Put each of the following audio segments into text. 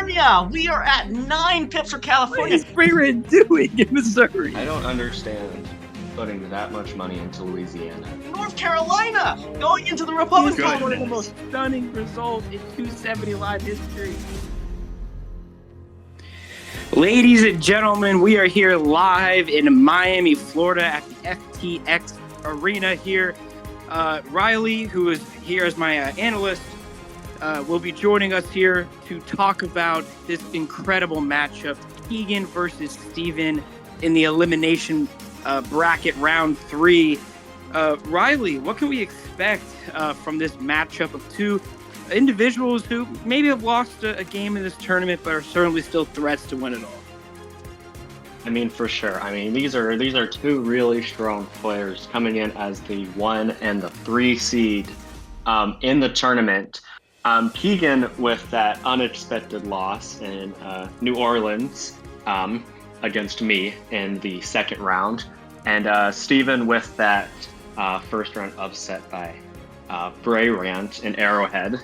California. We are at 9 pips for What California. is Brayred doing in Missouri? I don't understand putting that much money into Louisiana. North Carolina going into the Republican This is one of the Conference. most stunning results in 270 Live history. Ladies and gentlemen, we are here live in Miami, Florida at the FTX Arena here. Riley, who is here as my analyst, will be joining us here to talk about this incredible matchup, Keegan versus Steven in the elimination bracket round 3. Riley, what can we expect from this matchup of two individuals who maybe have lost a game in this tournament, but are certainly still threats to win it all? I mean, for sure. I mean, these are two really strong players coming in as the 1 and the 3 seed in the tournament. Keegan with that unexpected loss in New Orleans against me in the second round, and Steven with that first round upset by Brayrand in Arrowhead.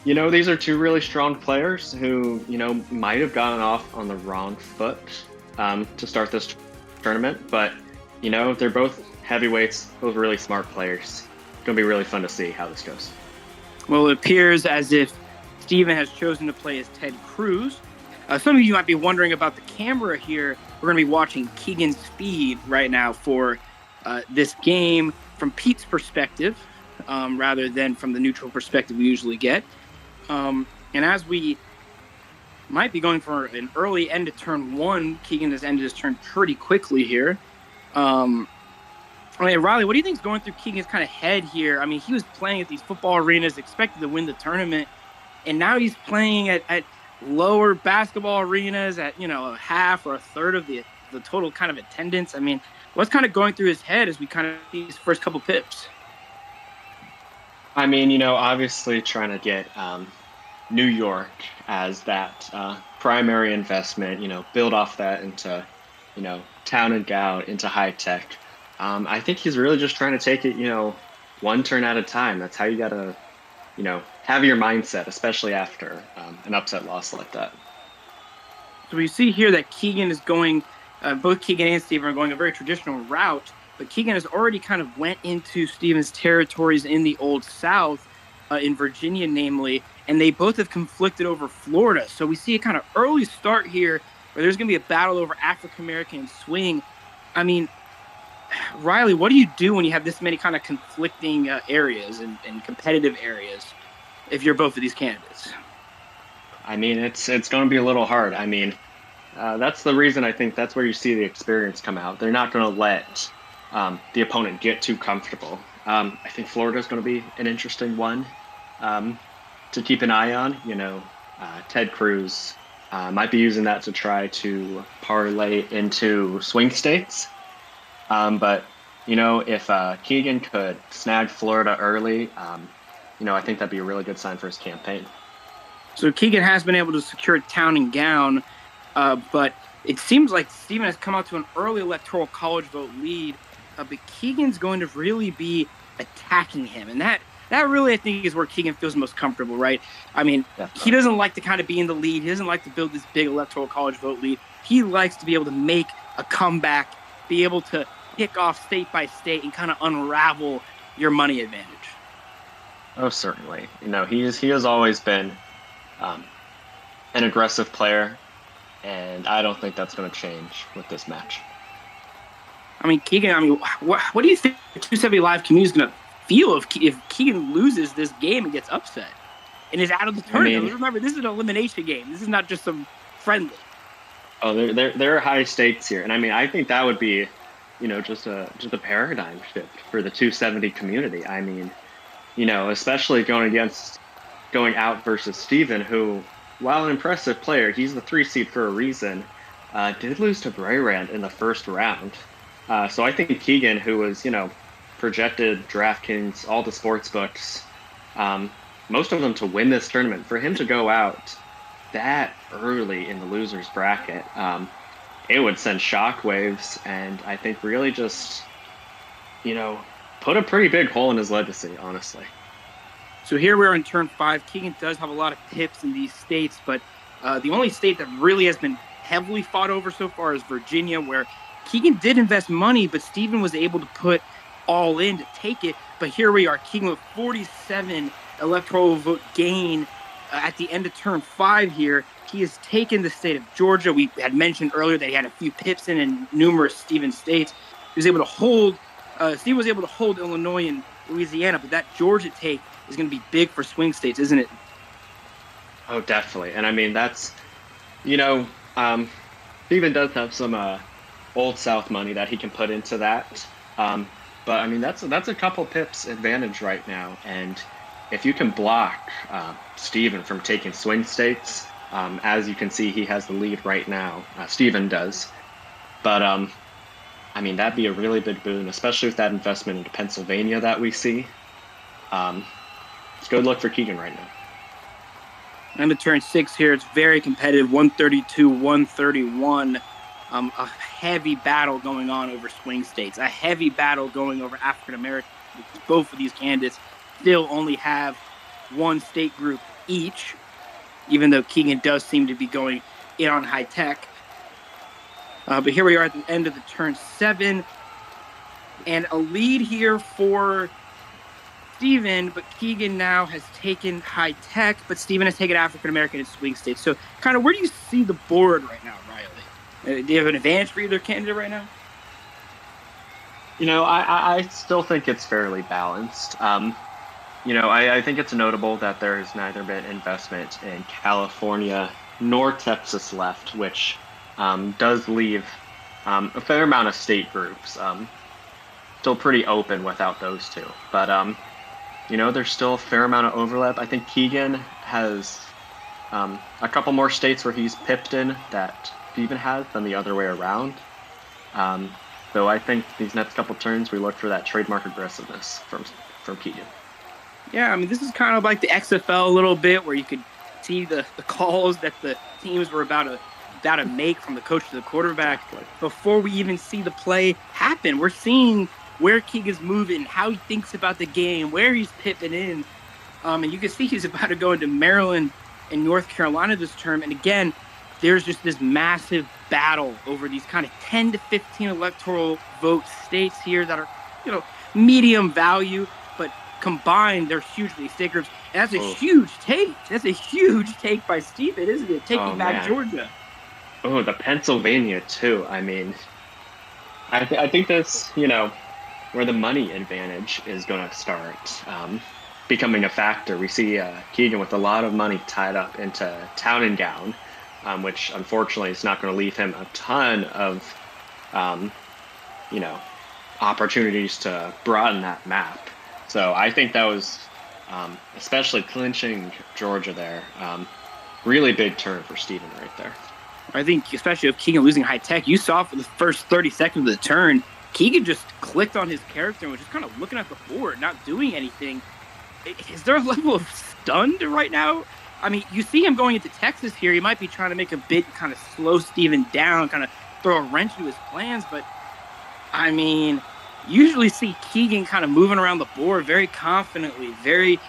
These are two really strong players who, might have gotten off on the wrong foot to start this tournament, but, they're both heavyweights, both really smart players. It's going to be really fun to see how this goes. Well, it appears as if Steven has chosen to play as Ted Cruz. Some of you might be wondering about the camera here. We're going to be watching Keegan's feed right now for this game from Pete's perspective, rather than from the neutral perspective we usually get. And as we might be going for an early end to turn 1, Keegan has ended his turn pretty quickly here. Riley, what do you think is going through Keegan's kind of head here? I mean, he was playing at these football arenas, expected to win the tournament, and now he's playing at lower basketball arenas at, a half or a third of the total kind of attendance. I mean, what's kind of going through his head as we kind of see these first couple pips? I mean, obviously trying to get New York as that primary investment, build off that into, town and gout, into high tech. I think he's really just trying to take it, one turn at a time. That's how you got to, have your mindset, especially after an upset loss like that. So we see here that Keegan is going, both Keegan and Steven are going a very traditional route, but Keegan has already kind of went into Steven's territories in the Old South, in Virginia namely, and they both have conflicted over Florida. So we see a kind of early start here where there's going to be a battle over African-American swing. I mean, Riley, what do you do when you have this many kind of conflicting areas and competitive areas if you're both of these candidates? I mean, it's going to be a little hard. I mean, that's the reason I think that's where you see the experience come out. They're not going to let the opponent get too comfortable. I think Florida is going to be an interesting one to keep an eye on. Ted Cruz might be using that to try to parlay into swing states. But if Keegan could snag Florida early, I think that'd be a really good sign for his campaign. So Keegan has been able to secure town and gown, but it seems like Steven has come out to an early electoral college vote lead, but Keegan's going to really be attacking him. And that really, I think, is where Keegan feels most comfortable, right? I mean, Definitely. He doesn't like to kind of be in the lead. He doesn't like to build this big electoral college vote lead. He likes to be able to make a comeback, be able to kick off state by state and kind of unravel your money advantage. Oh, certainly. He has always been an aggressive player, and I don't think that's going to change with this match. I mean, Keegan, what do you think the 270 Live community is going to feel if Keegan loses this game and gets upset and is out of the tournament? Remember, this is an elimination game. This is not just some friendly. Oh, there are high stakes here, and I think that would be, just a paradigm shift for the 270 community. I mean, especially going out versus Steven, who, while an impressive player, he's the 3 seed for a reason, did lose to Brayrand in the first round. So I think Keegan, who was, projected DraftKings, all the sports books, most of them to win this tournament, for him to go out that early in the loser's bracket, it would send shockwaves, and I think really just, put a pretty big hole in his legacy, honestly. So here we are in turn 5. Keegan does have a lot of pips in these states, but the only state that really has been heavily fought over so far is Virginia, where Keegan did invest money, but Steven was able to put all in to take it. But here we are, Keegan with 47 electoral vote gain at the end of turn 5 here. He has taken the state of Georgia. We had mentioned earlier that he had a few pips in numerous Steven states. He was able to hold, Steven was able to hold Illinois and Louisiana, but that Georgia take is going to be big for swing states, isn't it? Oh, definitely. And I mean, that's, Steven does have some Old South money that he can put into that. But I mean, that's a couple pips advantage right now. And if you can block Steven from taking swing states, as you can see, he has the lead right now. Steven does. But I mean, that'd be a really big boon, especially with that investment into Pennsylvania that we see. It's good luck for Keegan right now. I'm at turn 6 here. It's very competitive, 132, 131. A heavy battle going on over swing states, a heavy battle going over African Americans. Both of these candidates still only have one state group each, even though Keegan does seem to be going in on high tech. But here we are at the end of the turn 7, and a lead here for Steven, but Keegan now has taken high tech, but Steven has taken African American and swing states. So kind of where do you see the board right now, Riley? Do you have an advantage for either candidate right now? I still think it's fairly balanced. I think it's notable that there has neither been investment in California nor Texas left, which does leave a fair amount of state groups still pretty open without those two. But, there's still a fair amount of overlap. I think Keegan has a couple more states where he's pipped in that Steven has than the other way around. So I think these next couple turns, we look for that trademark aggressiveness from Keegan. Yeah, I mean, this is kind of like the XFL a little bit, where you could see the calls that the teams were about to make from the coach to the quarterback before we even see the play happen. We're seeing where Keegan's moving, how he thinks about the game, where he's pipping in. And you can see he's about to go into Maryland and North Carolina this term. And again, there's just this massive battle over these kind of 10 to 15 electoral vote states here that are, medium value, but combined, they're hugely state groups. And that's a huge take. That's a huge take by Steven, isn't it? Taking back Georgia. Oh, the Pennsylvania, too. I mean, I think that's, where the money advantage is going to start becoming a factor. We see Keegan with a lot of money tied up into Town and Gown, which unfortunately is not going to leave him a ton of, opportunities to broaden that map. So I think that was, especially clinching Georgia there, really big turn for Steven right there. I think, especially with Keegan losing high tech, you saw for the first 30 seconds of the turn, Keegan just clicked on his character and was just kind of looking at the board, not doing anything. Is there a level of stunned right now? I mean, you see him going into Texas here. He might be trying to make a bid, kind of slow Steven down, kind of throw a wrench into his plans. But, I mean, usually see Keegan kind of moving around the board very confidently, very,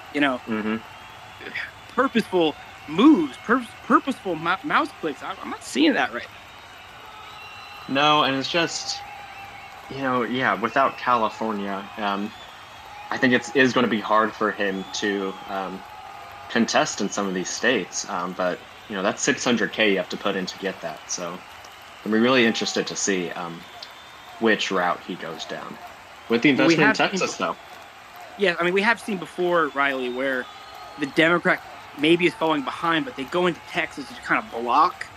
purposeful moves, purposeful mouse clicks. I'm not seeing that right now. No, and it's just, without California, I think it is going to be hard for him to contest in some of these states. But, that's $600K you have to put in to get that. So I'm really interested to see which route he goes down. With the investment in Texas, though. Yeah, I mean, we have seen before, Riley, where the Democrat maybe is falling behind, but they go into Texas to kind of block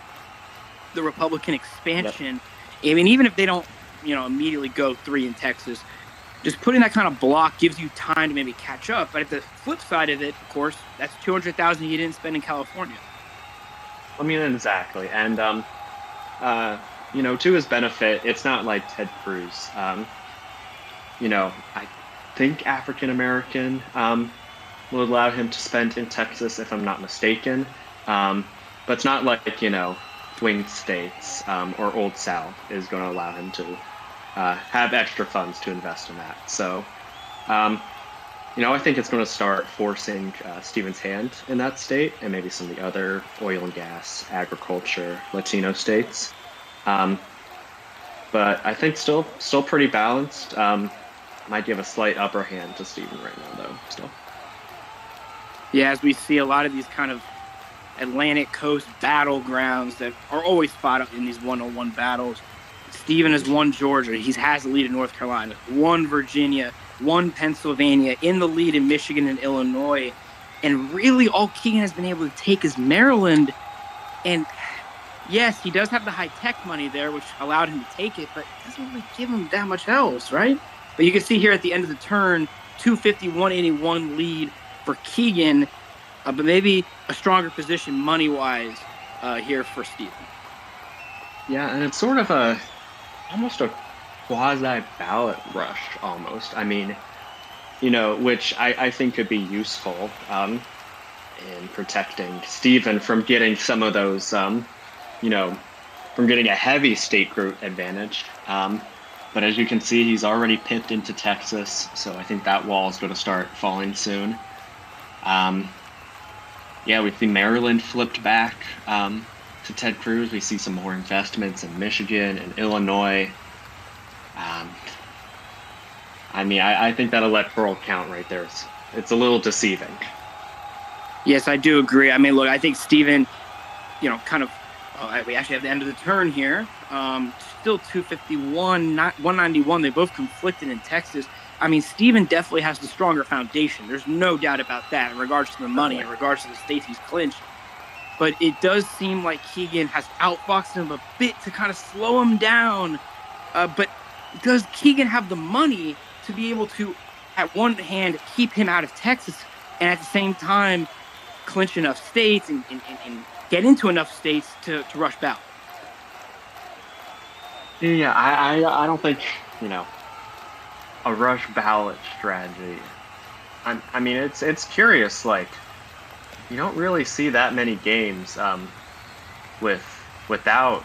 the Republican expansion. Yep. I mean, even if they don't, immediately go 3 in Texas, just putting that kind of block gives you time to maybe catch up. But at the flip side of it, of course, that's $200,000 you didn't spend in California. I mean, exactly. And, to his benefit, it's not like Ted Cruz. I think African-American will allow him to spend in Texas, if I'm not mistaken. But it's not like, swing states or Old South is going to allow him to have extra funds to invest in that. So, I think it's going to start forcing Steven's hand in that state and maybe some of the other oil and gas, agriculture, Latino states. Um, but I think still pretty balanced. Might give a slight upper hand to Steven right now, though. Still. Yeah, as we see a lot of these kind of Atlantic Coast battlegrounds that are always fought up in these one-on-one battles. Steven has won Georgia. He has the lead in North Carolina, won Virginia, won Pennsylvania, in the lead in Michigan and Illinois. And really all Keegan has been able to take is Maryland. And yes, he does have the high-tech money there, which allowed him to take it, but it doesn't really give him that much else, right? But you can see here at the end of the turn, 250-181 lead for Keegan. But maybe a stronger position money-wise here for Steven. Yeah, and it's sort of almost a quasi-ballot rush almost. I mean, which I think could be useful in protecting Steven from getting some of those, from getting a heavy state group advantage. But as you can see, he's already pipped into Texas, so I think that wall is going to start falling soon. Yeah, we see Maryland flipped back to Ted Cruz. We see some more investments in Michigan and Illinois. I think that electoral count right there it's a little deceiving. Yes, I do agree. I mean, look, I think Steven, kind of, we actually have the end of the turn here. Still 251, not 191. They both conflicted in Texas. I mean, Steven definitely has the stronger foundation. There's no doubt about that in regards to the money, in regards to the states he's clinched. But it does seem like Keegan has outboxed him a bit to kind of slow him down. But does Keegan have the money to be able to, at one hand, keep him out of Texas and at the same time clinch enough states and get into enough states to rush ballot? Yeah, I don't think, a rush ballot strategy. I mean, it's curious. Like, you don't really see that many games without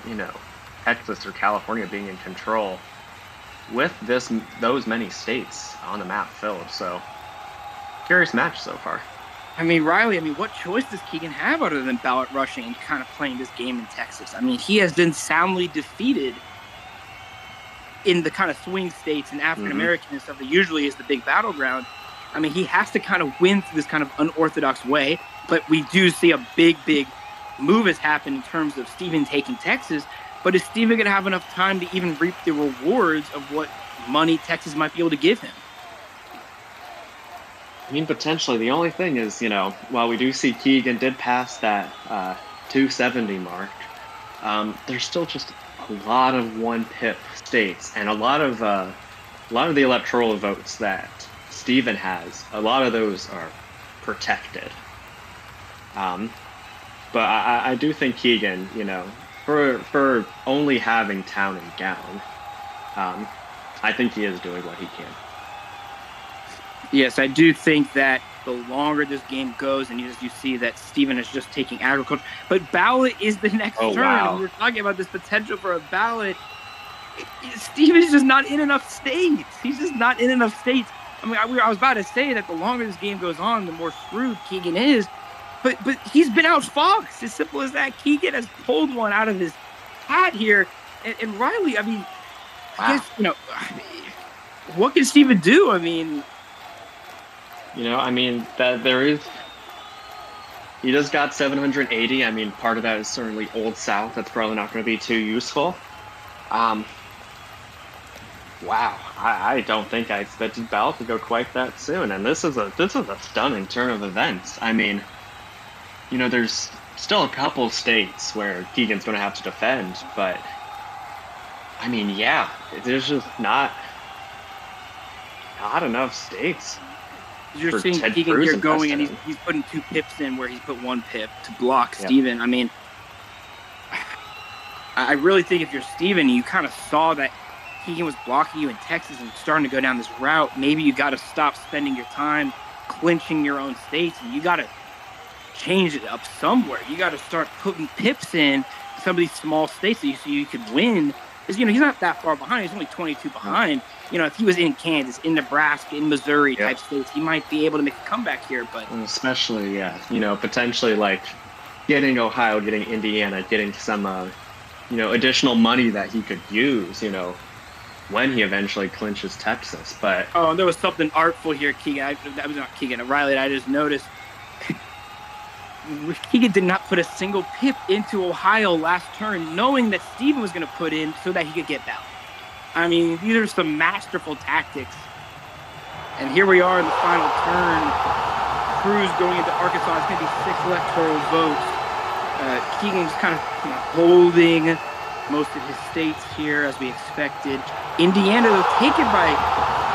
Texas or California being in control with those many states on the map filled. So, curious match so far. I mean, Riley, what choice does Keegan have other than ballot rushing and kind of playing this game in Texas? I mean, he has been soundly defeated in the kind of swing states and African American and stuff that usually is the big battleground. I mean, he has to kind of win through this kind of unorthodox way, but we do see a big move has happened in terms of Steven taking Texas. But is Steven going to have enough time to even reap the rewards of what money Texas might be able to give him? I mean, potentially. The only thing is, while we do see Keegan did pass that 270 mark, there's still just a lot of one pip states and a lot of the electoral votes that Steven has. A lot of those are protected. But I do think Keegan, for only having town and gown, I think he is doing what he can. Yes, I do think that the longer this game goes, and you see that Steven is just taking agriculture, but ballot is the next turn. Wow. We were talking about this potential for a ballot. Steven's just not in enough states. He's just not in enough states. I mean, I was about to say that the longer this game goes on, the more screwed Keegan is. But he's been outfoxed. As simple as that. Keegan has pulled one out of his hat here. And Riley, I mean, wow. I guess, what can Steven do? I mean, that there is. He just got 780. I mean, part of that is certainly Old South. That's probably not going to be too useful. Wow, I don't think I expected ballot to go quite that soon. And this is a stunning turn of events. I mean, there's still a couple states where Keegan's going to have to defend, but I mean, yeah, there's just not enough states. You're seeing Ted Keegan Cruz here going, and he's putting 2 pips in where he's put 1 pip to block Steven. I mean, I really think if you're Steven, you kind of saw that Keegan was blocking you in Texas and starting to go down this route. Maybe you got to stop spending your time clinching your own states, and you got to change it up somewhere. You got to start putting pips in some of these small states so you could win. Because, he's not that far behind. He's only 22 behind. if he was in Kansas, in Nebraska, in Missouri type states, he might be able to make a comeback here. But especially, potentially like getting Ohio, getting Indiana, getting some, additional money that he could use, when he eventually clinches Texas. But there was something artful here, Keegan. That was not Keegan, Riley. I just noticed Keegan did not put a single pip into Ohio last turn, knowing that Steven was going to put in so that he could get Bell. I mean, these are some masterful tactics. And here we are in the final turn. Cruz going into Arkansas. It's going to be 6 electoral votes. Keegan's kind of holding most of his states here, as we expected. Indiana, though, taken by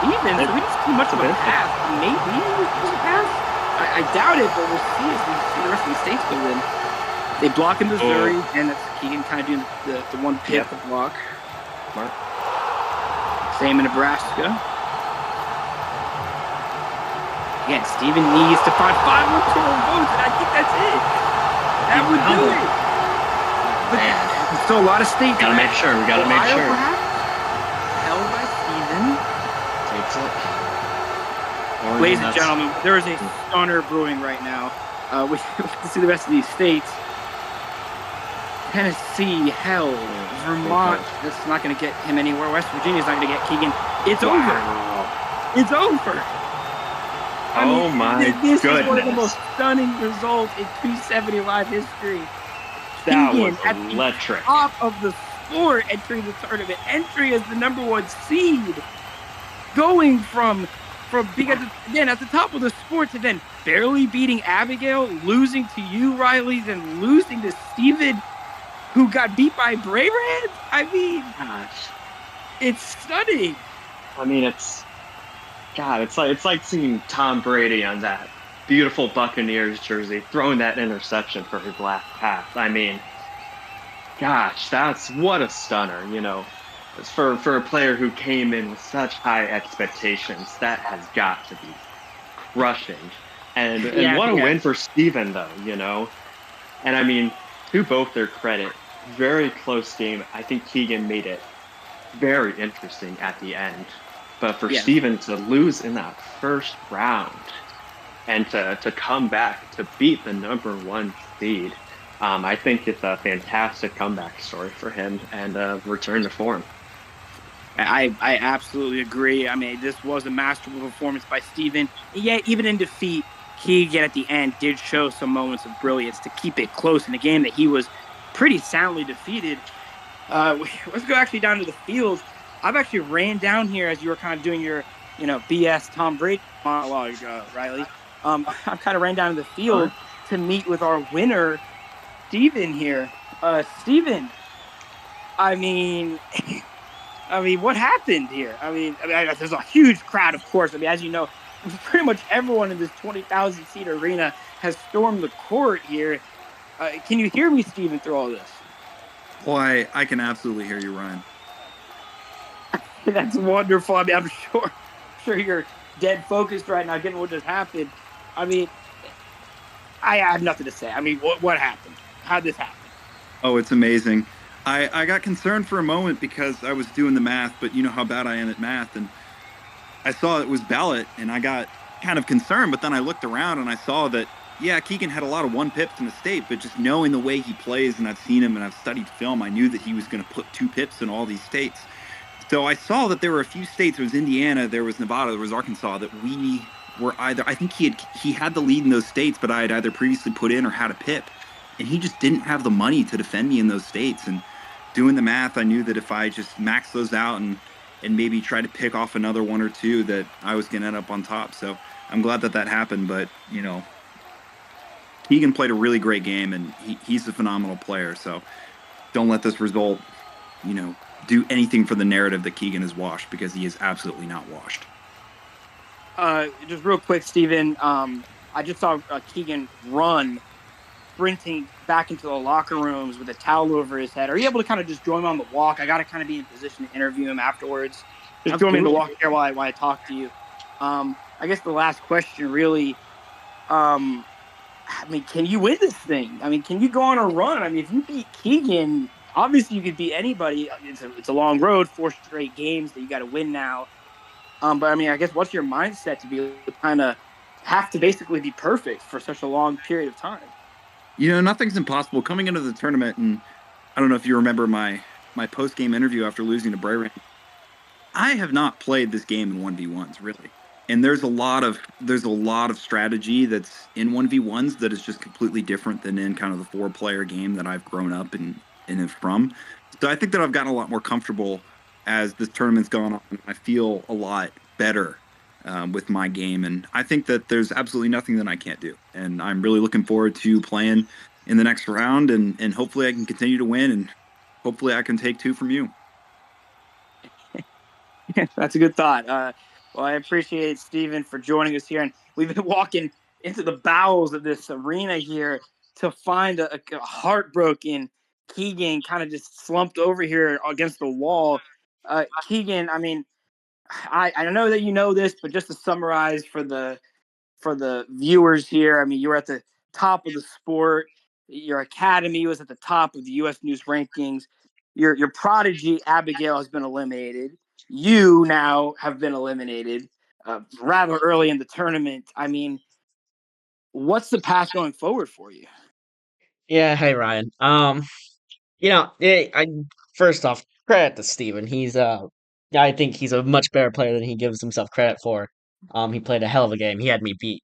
Steven, so we didn't see much of a pass. Maybe it was a pass. I doubt it, but we'll see as we see the rest of the states go in. They block in Missouri, and that's Keegan kind of doing the one pip block. Smart. Same in Nebraska. Again, Steven needs to find 5 electoral votes, and I think that's it. That would do it. But there's still a lot of states. We gotta make sure. Ohio, perhaps? Held by Steven. Takes it. Ladies and gentlemen, there is a stunner brewing right now. We can see the rest of these states. Tennessee, held. Vermont, that's not going to get him anywhere. West Virginia's not going to get Keegan. It's over. It's over. This is one of the most stunning results in 270 live history. That was Keegan electric. at the top of the sport entering the tournament. Entry as the #1 seed. Going from being at the top of the sport to then barely beating Abigail, losing to you, Riley, then losing to Steven, who got beat by Braybrand. I mean, gosh, it's stunning. I mean, it's like seeing Tom Brady on that beautiful Buccaneers jersey, throwing that interception for his last pass. I mean, gosh, that's what a stunner, It's for a player who came in with such high expectations, that has got to be crushing. And what a win for Steven, though, And I mean, to both their credit, very close game. I think Keegan made it very interesting at the end. But for Steven to lose in that first round and to come back to beat the #1 seed, I think it's a fantastic comeback story for him and return to form. I absolutely agree. I mean, this was a masterful performance by Steven. Yet, even in defeat, Keegan at the end did show some moments of brilliance to keep it close in a game that he was pretty soundly defeated. Let's go actually down to the field. I've actually ran down here as you were kind of doing your, BS Tom Brady monologue, Riley. I kind of ran down to the field to meet with our winner, Steven here. Steven, I mean, what happened here? I mean, there's a huge crowd, of course. I mean, as you know, pretty much everyone in this 20,000 seat arena has stormed the court here. Can you hear me, Steven, through all this? Well, I can absolutely hear you, Ryan. That's wonderful. I mean, I'm sure you're dead focused right now, given what just happened. I mean, I have nothing to say. I mean, what happened? How'd this happen? Oh, it's amazing. I got concerned for a moment because I was doing the math, but you know how bad I am at math, and I saw it was ballot, and I got kind of concerned, but then I looked around and I saw that, Keegan had a lot of 1 pips in the state, but just knowing the way he plays, and I've seen him and I've studied film, I knew that he was going to put 2 pips in all these states. So I saw that there were a few states. There was Indiana, there was Nevada, there was Arkansas that we were either, I think he had the lead in those states, but I had either previously put in or had a pip, and he just didn't have the money to defend me in those states. And doing the math, I knew that if I just max those out and maybe try to pick off another 1 or 2, that I was going to end up on top. So I'm glad that happened. But, Keegan played a really great game, and he's a phenomenal player. So don't let this result, do anything for the narrative that Keegan is washed, because he is absolutely not washed. Just real quick, Steven, I just saw Keegan run, sprinting back into the locker rooms with a towel over his head. Are you able to kind of just join him on the walk? I got to kind of be in position to interview him afterwards. Just join me in the walk here while I talk to you. I guess the last question really, can you win this thing? I mean, can you go on a run? I mean, if you beat Keegan, obviously you could beat anybody. It's a long road, 4 straight games that you got to win now. But I mean, I guess what's your mindset to be able to kind of have to basically be perfect for such a long period of time? Nothing's impossible coming into the tournament. And I don't know if you remember my post game interview after losing to Bray. I have not played this game in 1v1s really. And there's a lot of strategy that's in 1v1s that is just completely different than in kind of the 4-player game that I've grown up and from. So I think that I've gotten a lot more comfortable as this tournament's gone on. I feel a lot better with my game, and I think that there's absolutely nothing that I can't do. And I'm really looking forward to playing in the next round, and hopefully I can continue to win, and hopefully I can take 2 from you. That's a good thought. Well, I appreciate Steven for joining us here, and we've been walking into the bowels of this arena here to find a heartbroken Keegan, kind of just slumped over here against the wall. Keegan, I mean, I know that you know this, but just to summarize for the viewers here, I mean, you were at the top of the sport. Your academy was at the top of the U.S. News rankings. Your prodigy Abigail has been eliminated. You now have been eliminated rather early in the tournament. I mean, what's the path going forward for you? Yeah, hey Ryan. I first off, credit to Steven. I think he's a much better player than he gives himself credit for. He played a hell of a game. He had me beat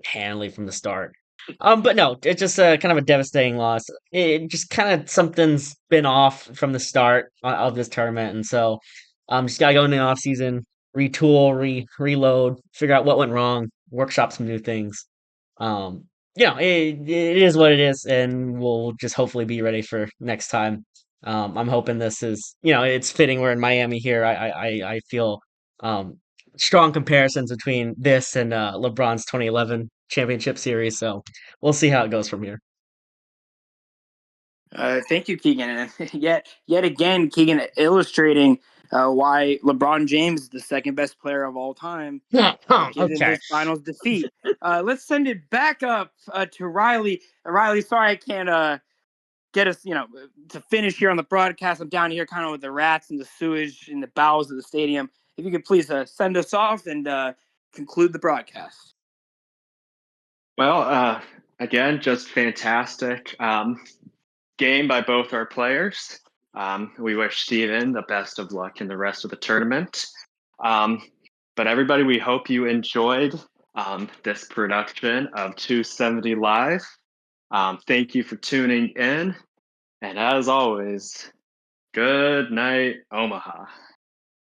handily from the start. But no, it's just kind of a devastating loss. It just kind of something's been off from the start of this tournament, and so just gotta go into the off season, retool, reload, figure out what went wrong, workshop some new things. Um, it is what it is, and we'll just hopefully be ready for next time. I'm hoping this is, it's fitting. We're in Miami here. I feel um, strong comparisons between this and LeBron's 2011 championship series. So we'll see how it goes from here. Thank you, Keegan. And yet again, Keegan illustrating why LeBron James is the second best player of all time, given Okay. his finals defeat. Let's send it back up to Riley. Riley, sorry I can't get us, to finish here on the broadcast. I'm down here kind of with the rats and the sewage in the bowels of the stadium. If you could please send us off and conclude the broadcast. Well, again, just fantastic game by both our players. We wish Steven the best of luck in the rest of the tournament. But everybody, we hope you enjoyed this production of 270 Live. Thank you for tuning in. And as always, good night, Omaha.